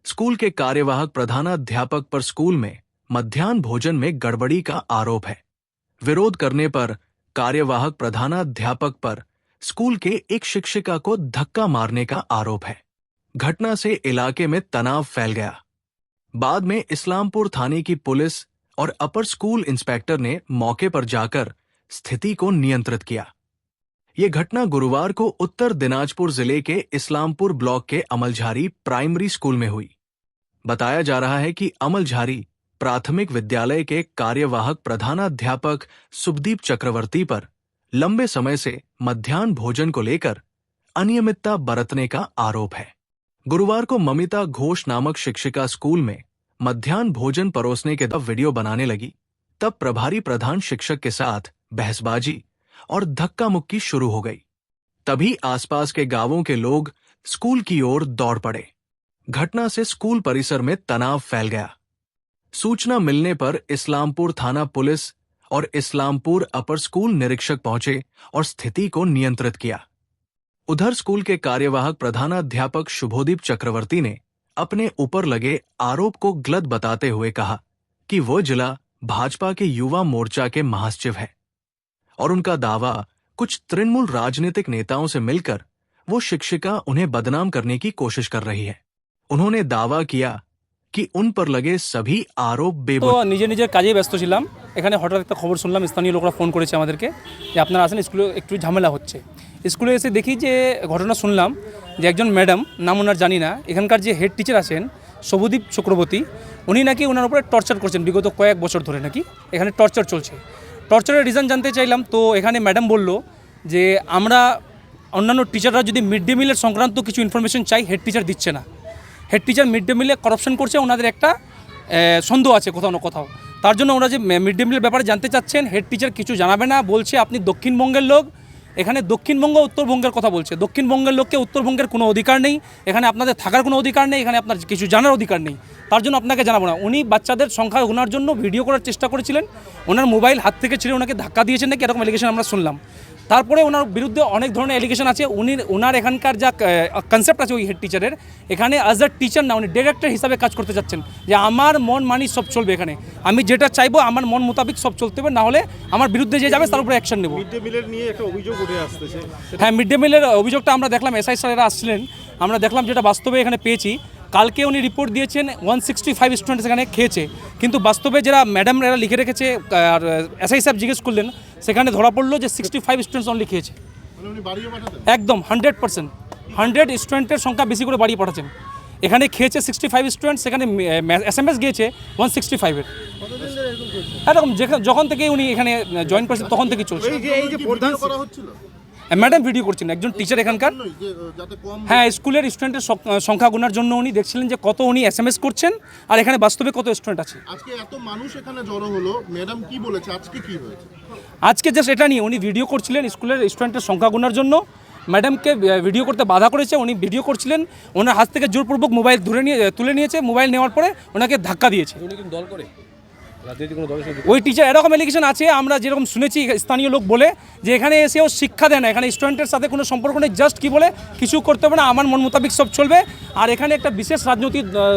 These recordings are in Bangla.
स्कूल के कार्यवाहक प्रधानाध्यापक पर स्कूल में मध्याह्न भोजन में गड़बड़ी का आरोप है। विरोध करने पर कार्यवाहक प्रधानाध्यापक पर स्कूल के एक शिक्षिका को धक्का मारने का आरोप है। घटना से इलाके में तनाव फैल गया। बाद में इस्लामपुर थाने की पुलिस और अपर स्कूल इंस्पेक्टर ने मौके पर जाकर स्थिति को नियंत्रित किया। ये घटना गुरुवार को उत्तर दिनाजपुर जिले के इस्लामपुर ब्लॉक के अमलझारी प्राइमरी स्कूल में हुई। बताया जा रहा है कि अमलझारी प्राथमिक विद्यालय के कार्यवाहक प्रधानाध्यापक सुखदीप चक्रवर्ती पर लंबे समय से मध्याह्न भोजन को लेकर अनियमितता बरतने का आरोप है। गुरुवार को ममिता घोष नामक शिक्षिका स्कूल में मध्याह्न भोजन परोसने के तब वीडियो बनाने लगी, तब प्रभारी प्रधान शिक्षक के साथ बहसबाजी और धक्का मुक्की शुरू हो गई। तभी आसपास के गांवों के लोग स्कूल की ओर दौड़ पड़े। घटना से स्कूल परिसर में तनाव फैल गया। सूचना मिलने पर इस्लामपुर थाना पुलिस और इस्लामपुर अपर स्कूल निरीक्षक पहुंचे और स्थिति को नियंत्रित किया। उधर स्कूल के कार्यवाहक प्रधानाध्यापक शुभोदीप चक्रवर्ती ने अपने ऊपर लगे आरोप को गलत बताते हुए कहा कि वो जिला भाजपा के युवा मोर्चा के महासचिव है और उनका दावा कुछ तृणमूल राजनीतिक नेताओं से मिलकर वो शिक्षिका उन्हें बदनाम करने की कोशिश कर रही है। उन्होंने दावा किया कि उन पर लगे सभी आरोप बेबुनियाद। तो নিজে নিজের কাজে ব্যস্ত ছিলাম, এখানে হঠাৎ একটা খবর শুনলাম, স্থানীয় লোকরা ফোন করেছে আমাদেরকে যে আপনারা আসেন, স্কুলে একটু ঝামেলা হচ্ছে। স্কুলে এসে দেখি যে ঘটনা শুনলাম যে একজন ম্যাডাম, নাম ওনার জানি না, এখানকার যে হেড টিচার আছেন শুভদীপ চক্রবর্তী, উনি নাকি ওনার উপরে টর্চার করছেন বিগত কয়েক বছর ধরে। নাকি এখানে টর্চার চলছে। টর্চারের রিজন জানতে চাইলাম, তো এখানে ম্যাডাম বলল যে আমরা অন্যান্য টিচাররা যদি মিড ডে মিলের সংক্রান্ত কিছু ইনফরমেশন চাই, হেড টিচার দিচ্ছে না। হেড টিচার মিড ডে মিলে করাপশন করছে, ওনাদের একটা সন্দেহ আছে কোথাও না কোথাও। তার জন্য ওরা যে মিড ডে মিলের ব্যাপারে জানতে চাচ্ছেন, হেড টিচার কিছু জানাবে না, বলছে আপনি দক্ষিণবঙ্গের লোক, এখানে দক্ষিণবঙ্গ উত্তরবঙ্গের কথা বলছে। দক্ষিণবঙ্গের লোককে উত্তরবঙ্গের কোনো অধিকার নেই, এখানে আপনাদের থাকার কোনো অধিকার নেই, এখানে আপনার কিছু জানার অধিকার নেই, তার জন্য আপনাকে জানাবো না। উনি বাচ্চাদের সংখ্যা গোনার জন্য ভিডিও করার চেষ্টা করেছিলেন, ওনার মোবাইল হাত থেকে ছিঁড়ে ওনাকে ধাক্কা দিয়েছেন নাকি, এরকম এলিগেশন আমরা শুনলাম। তারপরে ওনার বিরুদ্ধে অনেক ধরনের এলিগেশন আছে। ওনার এখানকার যা কনসেপ্ট আছে ওই হেড টিচারের, এখানে অ্যাজ আ টিচার না, উনি ডিরেক্টর হিসাবে কাজ করতে চাচ্ছেন যে আমার মন মানি সব চলবে, এখানে আমি যেটা চাইবো আমার মন মোতাবিক সব চলতে হবে, না হলে আমার বিরুদ্ধে যে যাবে তার উপরে অ্যাকশন নেব। মিড ডে মিলের নিয়ে একটা অভিযোগ উঠে আসতেছে। হ্যাঁ, মিড ডে মিলের অভিযোগটা আমরা দেখলাম, এসআই স্যারেরা আসছিলেন, আমরা দেখলাম যেটা বাস্তবে এখানে পেয়েছি। কালকে উনি রিপোর্ট দিয়েছেন 165 স্টুডেন্টস এখানে খেয়েছে, কিন্তু বাস্তবে যারা ম্যাডাম এরা লিখে রেখেছে আর এসআই সাহেব জিজ্ঞেস করলেন, সেখানে ধরা পড়লো যে 65 স্টুডেন্টস অনলি খেয়েছে। একদম 100%, 100 স্টুডেন্টের সংখ্যা বেশি করে বাড়িয়ে পাঠাচ্ছেন। এখানে খেয়েছে 65 স্টুডেন্টস, সেখানে SMS গিয়েছে 165-এর। এরকম যখন থেকে উনি এখানে জয়েন করেছেন তখন থেকেই চলছে। ম্যাডাম ভিডিও করছেন, একজন টিচার এখানকার। হ্যাঁ, স্কুলের স্টুডেন্টের সংখ্যা গোনার জন্য উনি দেখছিলেন যে কত উনি SMS করছেন আর এখানে বাস্তবে কত স্টুডেন্ট আছে। আজকে এত মানুষ এখানে জড়ো হলো, ম্যাডাম কি বলেছে, আজকে কি হয়েছে? আজকে জাস্ট এটা নিয়ে উনি ভিডিও করছিলেন, স্কুলের স্টুডেন্টের সংখ্যা গোনার জন্য ম্যাডামকে ভিডিও করতে বাধা করেছে। উনি ভিডিও করছিলেন, ওনার হাত থেকে জোরপূর্বক মোবাইল তুলে নিয়েছে। মোবাইল নেওয়ার পরে ওনাকে ধাক্কা দিয়েছে। দল করে ওই টিচার, এরকম এলিগেশন আছে। আমরা যেরকম শুনেছি স্থানীয় লোক বলে যে এখানে এসেও শিক্ষা দেয় না, এখানে স্টুডেন্টের সাথে কোনো সম্পর্ক নেই, জাস্ট কি বলে কিছু করতে হবে না, আমার মন মোতাবিক সব চলবে। আর এখানে একটা বিশেষ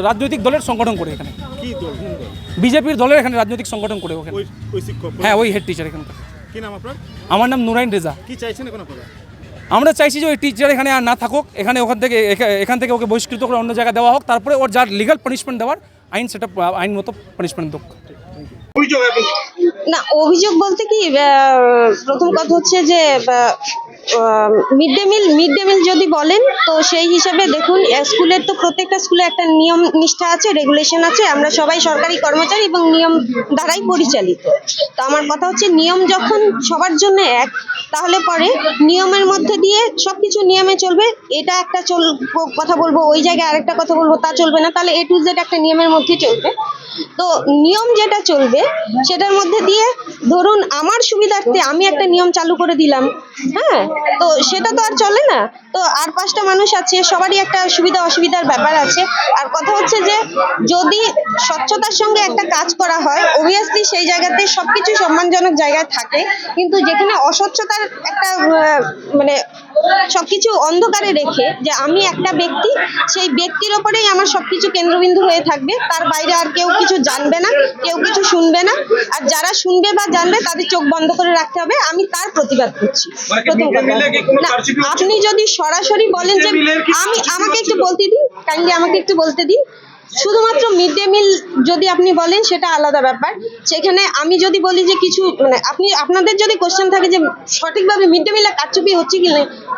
রাজনৈতিক দলের সংগঠন করে, এখানে কি দল? বিজেপির দলের এখানে রাজনৈতিক সংগঠন করে ওখানে। ওই শিক্ষক? হ্যাঁ, ওই হেড টিচার এখানকার। কি নাম আপনার? আমার নাম নুরাইন রেজা। কি চাইছেন এখন আপনারা? আমরা চাইছি যে ওই টিচার এখানে আর না থাকুক, এখান থেকে ওকে বহিষ্কৃত করে অন্য জায়গায় দেওয়া হোক, তারপরে ওর যার লিগাল পানিশমেন্ট দেওয়ার আইন মতো পানিশমেন্ট দেব। না, অভিযোগ বলতে কি, প্রথম কথা হচ্ছে যে মিড ডে মিল যদি বলেন তো সেই হিসাবে দেখুন, স্কুলের তো প্রত্যেকটা স্কুলে একটা নিয়ম নিষ্ঠা আছে, রেগুলেশন আছে। আমরা সবাই সরকারি কর্মচারী এবং নিয়ম দ্বারাই পরিচালিত। তো আমার কথা হচ্ছে নিয়ম যখন সবার জন্য এক, তাহলে পরে নিয়মের মধ্যে দিয়ে সবকিছু নিয়মে চলবে। এটা একটা কথা বলবো, ওই জায়গায় আরেকটা কথা বলবো, তা চলবে না। তাহলে A to Z একটা নিয়মের মধ্যে চলবে। তো তো নিয়ম যেটা চলবে সেটার মধ্যে দিয়ে ধরুন আমার সুবিধার্থে আমি একটা নিয়ম চালু করে দিলাম, হ্যাঁ, তো সেটা তো আর চলে না। তো আর 5টা মানুষ আছে, সবারই একটা সুবিধা অসুবিধার ব্যাপার আছে। আর কথা হচ্ছে যে যদি স্বচ্ছতার সঙ্গে একটা কাজ করা হয়, অবভিয়াসলি সেই জায়গাতে সবকিছু সম্মানজনক জায়গায় থাকে, কিন্তু যেখানে অস্বচ্ছতার একটা মানে সবকিছু অন্ধকারে রেখে যে আমি একটা ব্যক্তি, সেই ব্যক্তির ওপরেই আমার সবকিছু কেন্দ্রবিন্দু হয়ে থাকবে, তার বাইরে আর কেউ কিছু জানবে না, কেউ কিছু শুনবে না। আর যারা শুনবে বা জানবে তাদের চোখ বন্ধ করে রাখতে হবে। আমি তার প্রতিবাদ করছি। প্রথম কথা না, আপনি যদি সরাসরি বলেন যে আমাকে একটু বলতে দিন, কাইন্ডলি আমাকে একটু বলতে দিন। শুধুমাত্র মিড ডে মিল যদি আপনি বলেন সেটা আলাদা ব্যাপার। সেখানে আমি যদি বলি যে কিছু মানে আপনাদের যদি কোশ্চেন থাকে যে সঠিকভাবে মিড ডে মিলে কারচুপি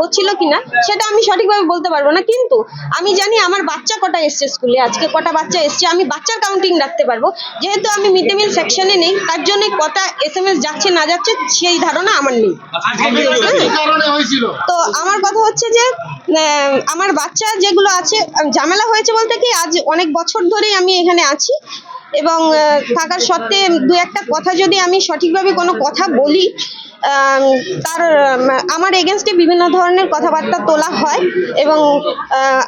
হচ্ছিল কিনা, সেটা আমি সঠিকভাবে বলতে পারবো না, কিন্তু আমি জানি আমার বাচ্চা কটা এসছে স্কুলে, আজকে কটা বাচ্চা এসছে, আমি বাচ্চার কাউন্টিং রাখতে পারবো। যেহেতু আমি মিড ডে মিল সেকশনে নেই, তার জন্য কটা SMS যাচ্ছে না যাচ্ছে সেই ধারণা আমার নেই। তো আমার কথা হচ্ছে যে আমার বাচ্চা যেগুলো আছে, ঝামেলা হয়েছে বলতে কি আজ অনেক বছর ধরেই আমি এখানে আছি, এবং থাকার সত্ত্বে দু একটা কথা যদি আমি সঠিকভাবে কোনো কথা বলি, তার আমার এগেনস্টে বিভিন্ন ধরনের কথাবার্তা তোলা হয়, এবং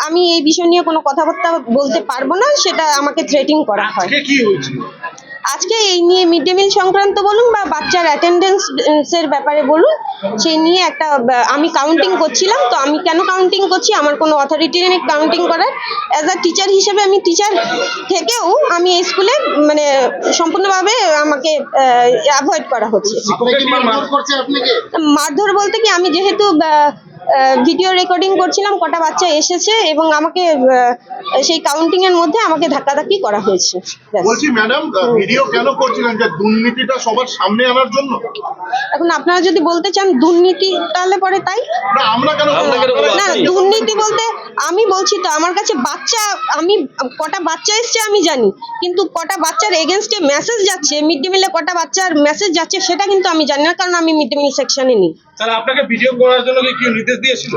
আমি এই বিষয় নিয়ে কোনো কথাবার্তা বলতে পারবো না, সেটা আমাকে থ্রেটিং করা হয়। আজকে এই নিয়ে মিড ডে মিল সংক্রান্ত বলুন বা বাচ্চার অ্যাটেন্ডেন্সের ব্যাপারে বলুন, সেই নিয়ে একটা আমি কাউন্টিং করছিলাম। তো আমি কেন কাউন্টিং করছি, আমার কোনো অথরিটি নেই কাউন্টিং করার। অ্যাজ আ টিচার হিসেবে আমি টিচার থেকেও আমি এই স্কুলে মানে সম্পূর্ণভাবে আমাকে অ্যাভয়েড করা হচ্ছে। মারধর বলতে কি, আমি যেহেতু ভিডিও রেকর্ডিং করছিলাম, কটা বাচ্চা এসেছে এবং আমাকে সেই কাউন্টিং এর মধ্যে আমাকে ধাক্কাধাক্কি করা হয়েছে। বলছি ম্যাডাম, ভিডিও কেন করছিলেন? যে দুর্নীতিটা সবার সামনে আনার জন্য? এখন আপনারা যদি বলতে চান দুর্নীতি, তাহলে পরে তাই। না, আমরা কেন না, দুর্নীতি বলতে আমি বলছি তো আমার কাছে বাচ্চা, আমি কটা বাচ্চা এসছে আমি জানি, কিন্তু কটা বাচ্চার এগেনস্টে মেসেজ যাচ্ছে, মিড ডে মিলে কটা বাচ্চার মেসেজ যাচ্ছে সেটা কিন্তু আমি জানি না, কারণ আমি মিড ডে মিল সেকশনে নেই। তাহলে আপনাকে ভিডিও করার জন্য কি নির্দেশ দিয়েছিল?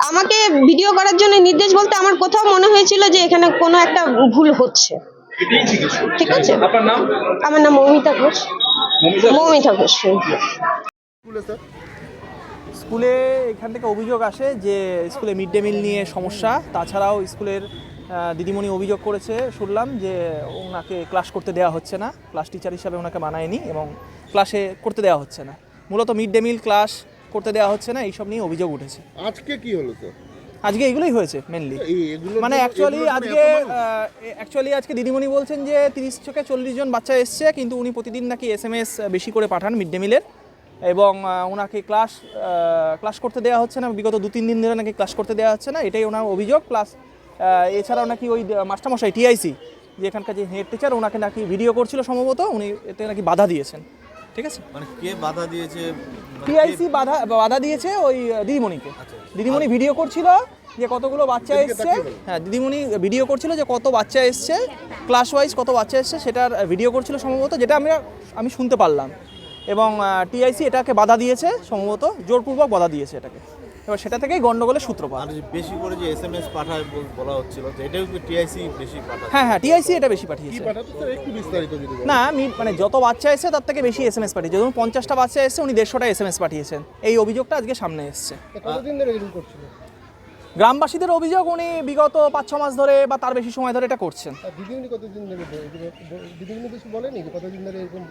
আমাকে ভিডিও করার জন্য নির্দেশ বলতে আমার কোথাও মনে হয়েছিল যে এখানে কোনো একটা ভুল হচ্ছে। ঠিক আছে, আপনার নাম? আমার নাম মৌমিতা ঘোষ। মৌমিতা ঘোষ। স্কুলে এখান থেকে অভিযোগ আসে যে স্কুলে মিড ডে মিল নিয়ে সমস্যা। তাছাড়াও স্কুলের দিদিমণি অভিযোগ করেছে, শুনলাম যে ওনাকে ক্লাস করতে দেওয়া হচ্ছে না, ক্লাস টিচার হিসাবে ওনাকে মানায়নি এবং ক্লাসে করতে দেওয়া হচ্ছে না। মূলত মিড ডে মিল ক্লাস করতে দেওয়া হচ্ছে না, এইসব নিয়ে অভিযোগ উঠেছে। আজকে কি হলো তো? আজকে এগুলোই হয়েছে মেনলি। মানে অ্যাকচুয়ালি আজকে দিদিমণি বলছেন যে 30 থেকে 40 জন বাচ্চা এসছে, কিন্তু উনি প্রতিদিন নাকি SMS বেশি করে পাঠান মিড ডে মিলের, এবং ওনাকে ক্লাস করতে দেওয়া হচ্ছে না, বিগত 2-3 দিন ধরে নাকি ক্লাস করতে দেওয়া হচ্ছে না, এটাই ওনার অভিযোগ। প্লাস এছাড়াও নাকি ওই মাস্টারমশাই TIC, যে এখানকার যে হেড টিচার, ওনাকে নাকি ভিডিও করছিল সম্ভবত, উনি এতে নাকি বাধা দিয়েছেন। ঠিক আছে, মানে কে বাধা দিয়েছে? TIC বাধা দিয়েছে ওই দিদিমণিকে। দিদিমণি ভিডিও করছিল যে কতগুলো বাচ্চা এসছে, হ্যাঁ দিদিমণি ভিডিও করছিল যে কত বাচ্চা এসছে, ক্লাস ওয়াইজ কত বাচ্চা এসছে, সেটার ভিডিও করছিল সম্ভবত, যেটা আমি শুনতে পারলাম। এবং TIC এটাকে বাধা দিয়েছে, সম্ভবত জোরপূর্বক বাধা দিয়েছে এটাকে। এবার সেটা থেকেই গন্ডগোলের সূত্রপাত। আর বেশি করে যে SMS পাঠায় বলা হচ্ছিল, তো এটাও কি TIC বেশি পাঠায়? হ্যাঁ, TIC এটা বেশি পাঠিয়েছে। একটু বিস্তারিত যদি বলেন। না, মানে যত বাচ্চা এসেছে তার থেকে বেশি SMS পাঠিয়েছে। যেমন 50টা বাচ্চা এসেছে, উনি 150টা SMS পাঠিয়েছেন। এই অভিযোগটা আজকে সামনে এসছে। কতদিন ধরে এরকম করছিল? গ্রামবাসীদের অভিযোগ উনি বিগত 5-6 মাস ধরে বা তার বেশি সময় ধরে এটা করছেন। দিদিমণি কতদিন ধরে দিদিমণি কিছু বলেনি কতদিন ধরে এরকম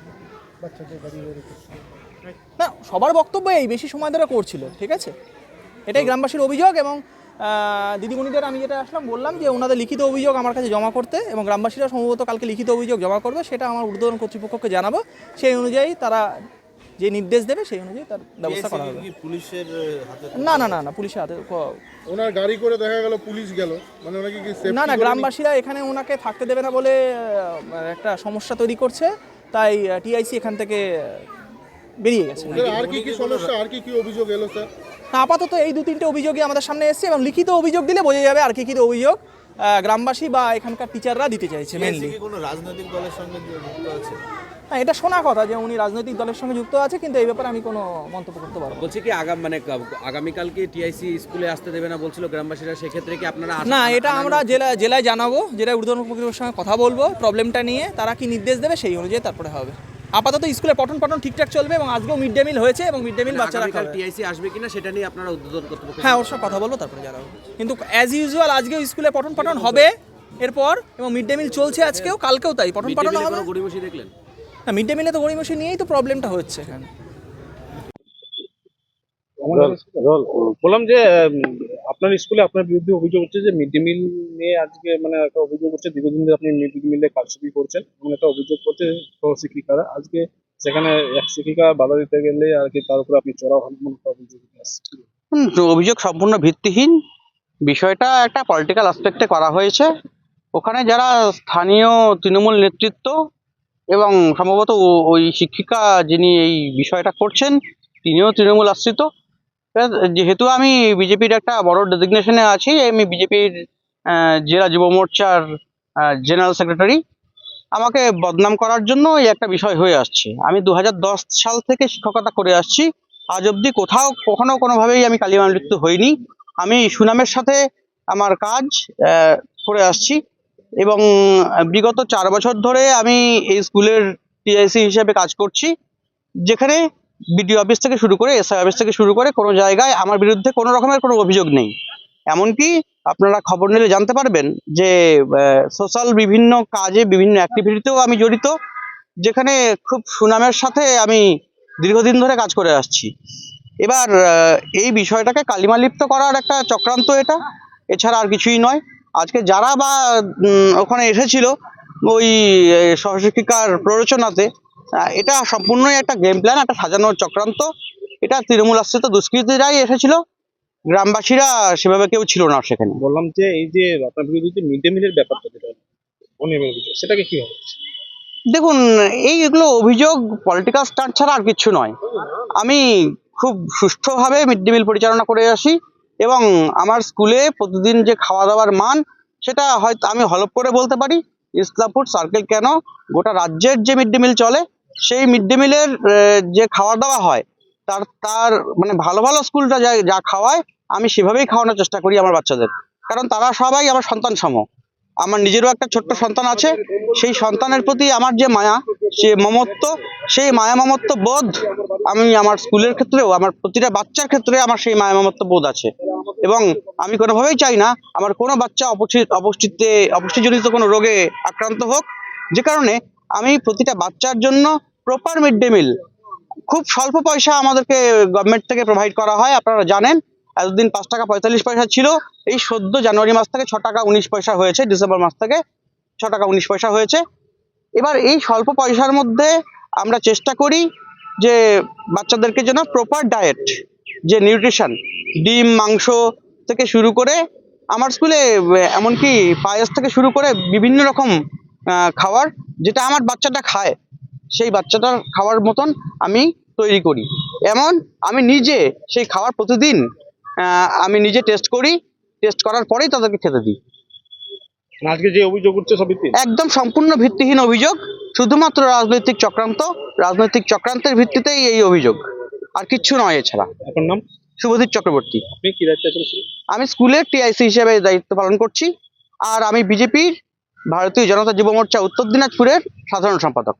বাচ্চাকে বাড়ি রেখেছে? না, সবার বক্তব্য এই বেশি সময় ধরে করছিল। ঠিক আছে, এটাই গ্রামবাসীর অভিযোগ। এবং দিদিমণিদের আমি যেটা আসলাম বললাম যে ওনাদের লিখিত অভিযোগ আমার কাছে জমা করতে, এবং গ্রামবাসীরা সম্ভবত কালকে লিখিত অভিযোগ জমা করবে, সেটা আমার ঊর্ধ্বতন কর্তৃপক্ষকে জানাবো। সেই অনুযায়ী তারা যে নির্দেশ দেবে সেই অনুযায়ী তার ব্যবস্থা করা হবে। পুলিশের হাতে? না, পুলিশের হাতে। ওনার গাড়ি করে দেখা গেল পুলিশ গেল, মানে ওনাকে কি সেফটি? না, গ্রামবাসীরা এখানে ওনাকে থাকতে দেবে না বলে একটা সমস্যা তৈরি করছে, তাই TIC এখান থেকে বেরিয়ে গেছে। আর কি সমস্যা, আর কি অভিযোগ এলো স্যার? আপাতত এই 2-3টে অভিযোগই আমাদের সামনে এসেছে, এবং লিখিত অভিযোগ দিলে বোঝা যাবে আর কি অভিযোগ গ্রামবাসী বা এখানকার টিচাররা দিতে চাইছে। মেনলি কোনো রাজনৈতিক দলের সঙ্গে যুক্ত আছে? হ্যাঁ, এটা শোনা কথা যে উনি রাজনৈতিক দলের সঙ্গে যুক্ত আছে, কিন্তু এই ব্যাপারে আমি কোনো মন্তব্য করতে পারবো না। বলছি কি আগামীকাল কি টিআইসি স্কুলে আসতে দেবে না বলছিল গ্রামবাসীরা, সেক্ষেত্রে কি আপনারা না, এটা আমরা জেলায় জানাবো, জেলায় ঊর্ধ্বতন কর্তৃপক্ষের সঙ্গে কথা বলবো, প্রবলেমটা নিয়ে তারা কি নির্দেশ দেবে সেই অনুযায়ী তারপরে হবে। আপাতত স্কুলে পঠন পাঠন ঠিকঠাক চলবে এবং আজকেও মিড ডে মিল হয়েছে এবং মিড ডে মিল বাচ্চারা খাবে। টিআইসি আসবে কিনা সেটা নিয়ে আপনারা ঊর্ধ্বতন কর্তৃপক্ষ হ্যাঁ, ওর সঙ্গে কথা বলবো, তারপরে জানাবো। কিন্তু অ্যাজ ইউজুয়াল আজকেও স্কুলে পঠন পাঠন হবে এরপর, এবং মিড ডে মিল চলছে আজকেও, কালকেও তাই পঠন পাঠন হবে। গড়িমসি দেখলেন? না, মিড ডে মিলে তো গড়িমসি নিয়েই তো প্রবলেমটা হচ্ছে এখানে। বললাম যে আপনার স্কুলে আপনার বিরুদ্ধে অভিযোগ হচ্ছে যে মিড ডে মিল নিয়ে আজকে মানে একটা অভিযোগ হচ্ছে, দীর্ঘদিন ধরে আপনি মিড ডে মিলে কারচুপি করছেন এবং একটা অভিযোগ করছে সহশিক্ষিকারা। আজকে সেখানে এক শিক্ষিকা বাধা দিতে গেলে আর কি তার উপরে আপনি চড়াও হন, একটা অভিযোগ আসছে। অভিযোগ সম্পূর্ণ ভিত্তিহীন। বিষয়টা একটা পলিটিক্যাল অ্যাসপেক্টে করা হয়েছে। ওখানে যারা স্থানীয় তৃণমূল নেতৃত্ব এবং সম্ভবত ওই শিক্ষিকা যিনি এই বিষয়টা করছেন তিনিও তৃণমূল আশ্রিত। যেহেতু আমি বিজেপির একটা বড় ডেজিগনেশনে আছি, আমি বিজেপির জেলা যুব মোর্চার জেনারেল সেক্রেটারি, আমাকে বদনাম করার জন্য এই একটা বিষয় হয়ে আসছে। আমি 2010 সাল থেকে শিক্ষকতা করে আসছি, আজ অবধি কোথাও কখনো কোনোভাবেই আমি কালিমালিপ্ত হইনি। আমি সুনামের সাথে আমার কাজ করে আসছি এবং বিগত 4 বছর ধরে আমি এই স্কুলের টিআইসি হিসেবে কাজ করছি, যেখানে বিডিও অফিস থেকে শুরু করে এসআই অফিস থেকে শুরু করে কোনো জায়গায় আমার বিরুদ্ধে কোনো রকমের কোনো অভিযোগ নেই। এমনকি আপনারা খবর নিলে জানতে পারবেন যে সোশ্যাল বিভিন্ন কাজে বিভিন্ন অ্যাক্টিভিটিতেও আমি জড়িত, যেখানে খুব সুনামের সাথে আমি দীর্ঘদিন ধরে কাজ করে আসছি। এবার এই বিষয়টাকে কালিমালিপ্ত করার একটা চক্রান্ত এটা, এছাড়া আর কিছুই নয়। আজকে যারা বা ওখানে এসেছিল ওই সহশিক্ষিকার প্ররোচনাতে, এটা সম্পূর্ণই একটা গেম প্ল্যান, একটা সাজানোর চক্রান্ত। এটা তৃণমূল আশ্রিত দুষ্কৃতীরাই এসেছিল, গ্রামবাসীরা সেভাবে কেউ ছিল না সেখানে। বললাম যে এই যে আপনার বিরুদ্ধে মিড ডে মিলের ব্যাপারটা যেটা অনিয়মের অভিযোগ, সেটাকে কি হবে? দেখুন, এইগুলো অভিযোগ পলিটিক্যাল স্টান্ট ছাড়া আর কিছু নয়। আমি খুব সুষ্ঠুভাবে মিড ডে মিল পরিচালনা করে আসি এবং আমার স্কুলে প্রতিদিন যে খাওয়া দাওয়ার মান, সেটা হয়তো আমি হলফ করে বলতে পারি ইসলামপুর সার্কেল কেন গোটা রাজ্যের যে মিড ডে মিল চলে, সেই মিড ডে মিলের যে খাওয়া দাওয়া হয় তার মানে ভালো ভালো স্কুলটা যা খাওয়ায় আমি সেভাবেই খাওয়ানোর চেষ্টা করি আমার বাচ্চাদের, কারণ তারা সবাই আমার সন্তান সম। আমার নিজেরও একটা ছোট্ট সন্তান আছে, সেই সন্তানের প্রতি আমার যে মায়া, সে মমত্ব, সেই মায়া মমত্ব বোধ আমি আমার স্কুলের ক্ষেত্রেও, আমার প্রতিটা বাচ্চার ক্ষেত্রে আমার সেই মায়া মমত্ব বোধ আছে। এবং আমি কোনোভাবেই চাই না আমার কোনো বাচ্চা অপুষ্টিজনিত কোনো রোগে আক্রান্ত হোক, যে কারণে আমি প্রতিটা বাচ্চার জন্য প্রপার মিড ডে মিল, খুব স্বল্প পয়সা আমাদেরকে গভর্নমেন্ট থেকে প্রোভাইড করা হয়। আপনারা জানেন এতদিন 5 টাকা 45 পয়সা ছিল, এই সদ্য জানুয়ারি মাস থেকে 6 টাকা 19 পয়সা হয়েছে, ডিসেম্বর মাস থেকে 6 টাকা 19 পয়সা হয়েছে। এবার এই স্বল্প পয়সার মধ্যে আমরা চেষ্টা করি যে বাচ্চাদেরকে যেন প্রপার ডায়েট, যে নিউট্রিশন, ডিম মাংস থেকে শুরু করে আমার স্কুলে এমনকি পায়েস থেকে শুরু করে বিভিন্ন রকম খাবার, যেটা আমার বাচ্চাটা খায় সেই বাচ্চাটার খাওয়ার মতন আমি তৈরি করি। এমন আমি নিজে সেই খাবার প্রতিদিন আমি নিজে টেস্ট করি, টেস্ট করার পরেই তাদেরকে খেতে দিই। আজকে যে অভিযোগ উঠছে সব একদম সম্পূর্ণ ভিত্তিহীন অভিযোগ, শুধুমাত্র রাজনৈতিক চক্রান্তের ভিত্তিতেই এই অভিযোগ, আর কিচ্ছু নয় এছাড়া। আপনার নাম? শুভদীপ চক্রবর্তী। আপনি কি দায়িত্বে আছেন? আমি স্কুলের টিআইসি হিসেবে দায়িত্ব পালন করছি, আর আমি বিজেপির ভারতীয় জনতা যুব মোর্চা উত্তর দিনাজপুরের সাধারণ সম্পাদক।